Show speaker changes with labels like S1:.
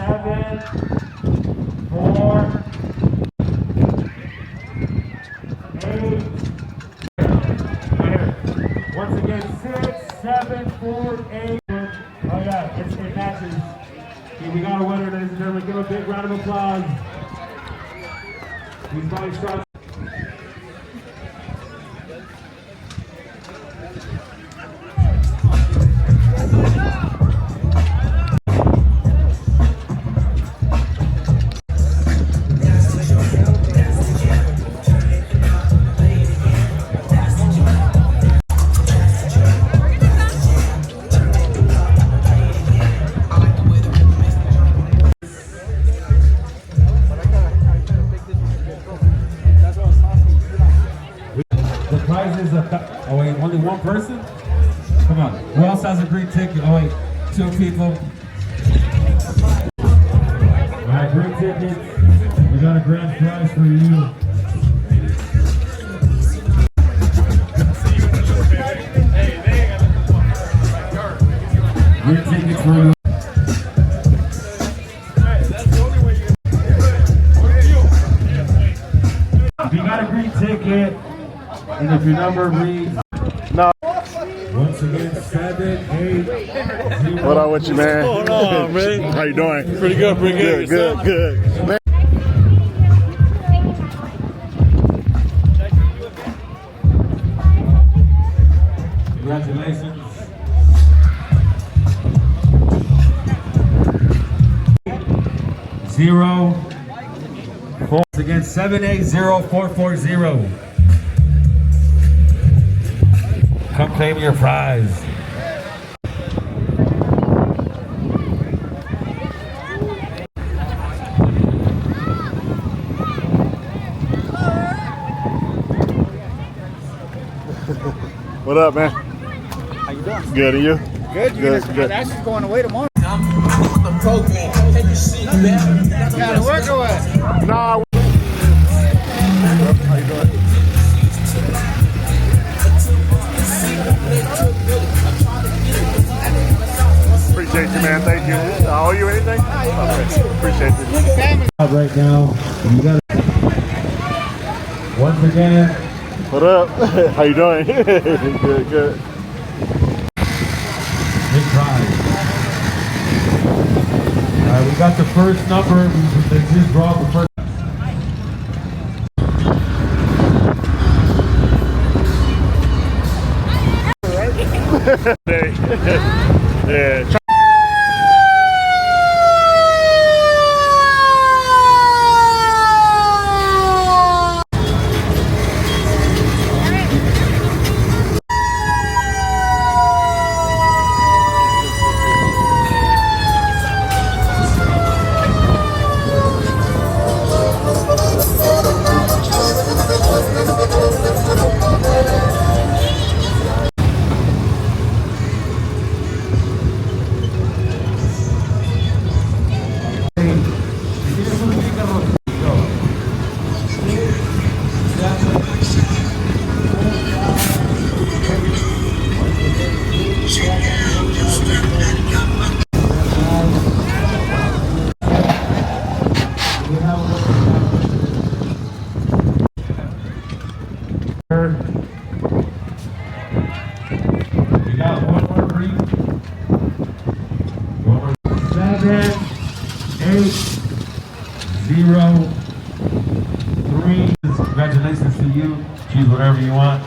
S1: 7, 4, 8. Once again, 6, 7, 4, 8. Oh yeah, it matches. Okay, we got a winner, ladies and gentlemen. Give a big round of applause. He's probably strong. Prizes oh wait, only one person? Come on. Who else has a green ticket? Oh wait, 2 people. Alright, green ticket. We got a grand prize for you. Green ticket for you. If you got a green ticket, and if your number reads,
S2: no.
S1: Once again, 7, 8, 0.
S2: What up with you, man?
S3: What's going on, man?
S2: How you doing?
S3: Pretty good, pretty good.
S2: Good. Man.
S1: Congratulations. Zero. Four. Once again, 780440. Come claim your prize.
S2: What up, man?
S4: How you doing?
S2: Good, and you?
S4: Good.
S2: Good.
S4: That's just going away tomorrow.
S5: The program. Take your seat back.
S4: Got to work away.
S2: No. How you doing? Appreciate you, man. Thank you. I owe you anything? Okay. Appreciate it.
S1: Right now, you got once again.
S2: What up? How you doing? Good.
S1: Big prize. Alright, we got the first number. They just draw the first.
S2: Yeah. You got one more green. 7, 8, 0, 3. Congratulations to you. Choose whatever you want.